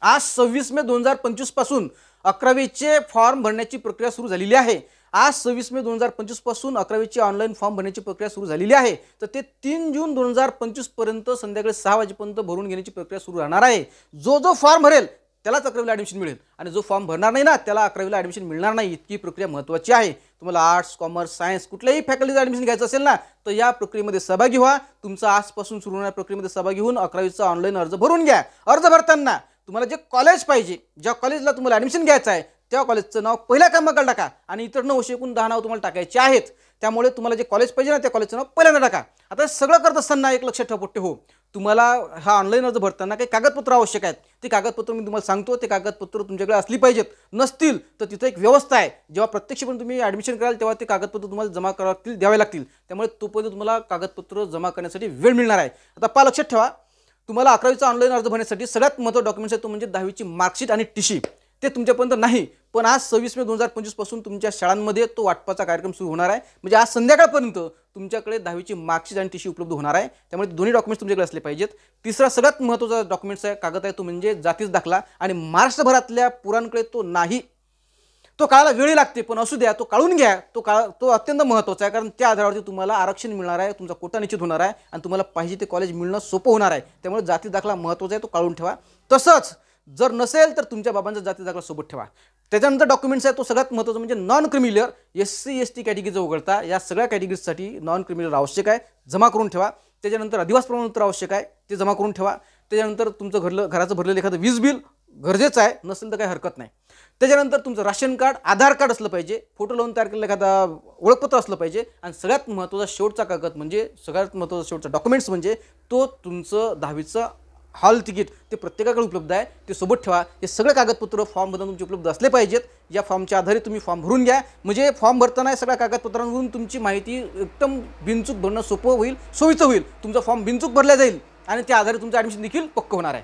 आज 26 मे 2025 पासून 11वीचे फॉर्म भरण्याची प्रक्रिया सुरू झालेली आहे। आज 26 मे 2025 पासून 11वीचे ऑनलाईन फॉर्म भरण्याची प्रक्रिया सुरू झालेली आहे। तर ते 3 जून 2025 पर्यंत संध्याकाळी 6 वाजेपर्यंत भरून घेण्याची प्रक्रिया सुरू राहणार आहे। जो फार्म भरेल त्यालाच 11वीला ॲडमिशन मिळेल आणि जो फॉर्म भरणार नाही ना त्याला 11वीला ॲडमिशन मिळणार नाही। इतकी प्रक्रिया महत्त्वाची आहे। तुम्हाला आर्ट्स, कॉमर्स, सायन्स कुठल्याही फॅकल्टीचं ॲडमिशन घ्यायचं असेल ना तर या प्रक्रियेमध्ये सहभागी व्हा। तुमचा आजपासून सुरू होणाऱ्या प्रक्रियेमध्ये सहभागी होऊन 11वीचा ऑनलाईन अर्ज भरून घ्या। अर्ज भरताना तुम्हाला जे कॉलेज पाहिजे, ज्या कॉलेजला तुम्हाला ॲडमिशन घ्यायचं आहे त्या कॉलेजचं नाव पहिल्या क्रमांकाला टाका आणि इतर 910 नाव तुम्हाला टाकायचे आहेत। त्यामुळे तुम्हाला जे कॉलेज पाहिजे ना त्या कॉलेजचं नाव पहिल्यांदा टाका। आता सगळं करत असताना एक लक्षात ठेवा पोट्टे हो, तुम्हाला हा ऑनलाईन अर्ज भरताना काही कागदपत्र आवश्यक आहेत। ते कागदपत्र मी तुम्हाला सांगतो, ते कागदपत्र तुमच्याकडे असली पाहिजेत। नसतील तर तिथे एक व्यवस्था आहे, जेव्हा प्रत्यक्षपणे तुम्ही ॲडमिशन कराल तेव्हा ते कागदपत्र तुम्हाला जमा करावे लागतील, द्यावे लागतील। त्यामुळे तोपर्यंत तुम्हाला कागदपत्र जमा करण्यासाठी वेळ मिळणार आहे। आता लक्षात ठेवा, तुम्हाला 11वीचा ऑनलाईन अर्ज भरण्यासाठी सगळ्यात महत्त्वाचा डॉक्युमेंट्स आहे तो म्हणजे 10वीची मार्कशीट आणि टीसी। ते तुमच्यापर्यंत नाही, पण आज 26 मे 2025 पासून तुमच्या शाळांमध्ये तो वाटपाचा कार्यक्रम सुरू होणार आहे। म्हणजे आज संध्याकाळपर्यंत तुमच्याकडे 10वीची मार्कशीट आणि टीसी उपलब्ध होणार आहे। त्यामुळे दोन्ही डॉक्युमेंट्स तुमच्याकडे असले पाहिजेत। तिसरा सगळ्यात महत्त्वाचा डॉक्युमेंट्स आहे, कागद आहे तो म्हणजे जातीचा दाखला आणि महाराष्ट्रभरातल्या पुरांकडे तो नाही। तो काळाला वेळ लागते पण असू द्या, तो काढून घ्या। तो अत्यंत महत्त्वाचा आहे, कारण त्या आधारावरती तुम्हाला आरक्षण मिळणार आहे, तुमचा कोटा निश्चित होणार आहे आणि तुम्हाला पाहिजे ते कॉलेज मिळणं सोपं होणार आहे। त्यामुळे जाती दाखला महत्त्वाचा आहे, तो काढून ठेवा। तसंच जर नसेल तर तुमच्या बाबांचा जाती दाखला सोबत ठेवा। त्याच्यानंतर डॉक्युमेंट्स आहे तो सगळ्यात महत्त्वाचा म्हणजे नॉन क्रिमिलियर SC ST कॅटेगरीचं वगळता या सगळ्या कॅटेगरीजसाठी नॉन क्रिमिलियर आवश्यक आहे, जमा करून ठेवा। त्याच्यानंतर अधिवास प्रमाणपत्र आवश्यक आहे, ते जमा करून ठेवा। त्याच्यानंतर तुमचं घराचं भरलेलं एखादं वीज बिल गरजेचं आहे, नसेल तर काही हरकत नाही। त्याच्यानंतर तुमचं राशन कार्ड, आधार कार्ड असलं पाहिजे, फोटो लावून तयार केलेलं एखादा ओळखपत्र असलं पाहिजे आणि सगळ्यात महत्त्वाचा शेवटचा कागद म्हणजे सगळ्यात महत्त्वाचा शेवटचा डॉक्युमेंट्स म्हणजे तो तुमचं 10वीचं हॉल तिकीट। ते प्रत्येकाकडे उपलब्ध आहे, ते सोबत ठेवा। हे सगळे कागदपत्र फॉर्म भरताना तुमचे उपलब्ध असले पाहिजेत। या फॉर्मच्या आधारे तुम्ही फॉर्म भरून घ्या, म्हणजे फॉर्म भरताना सगळ्या कागदपत्रांवरून तुमची माहिती एकदम बिनचूक भरणं सोपं होईल, सोयीचं होईल। तुमचा फॉर्म बिनचूक भरला जाईल आणि त्या आधारे तुमचं ॲडमिशन देखील पक्क होणार आहे।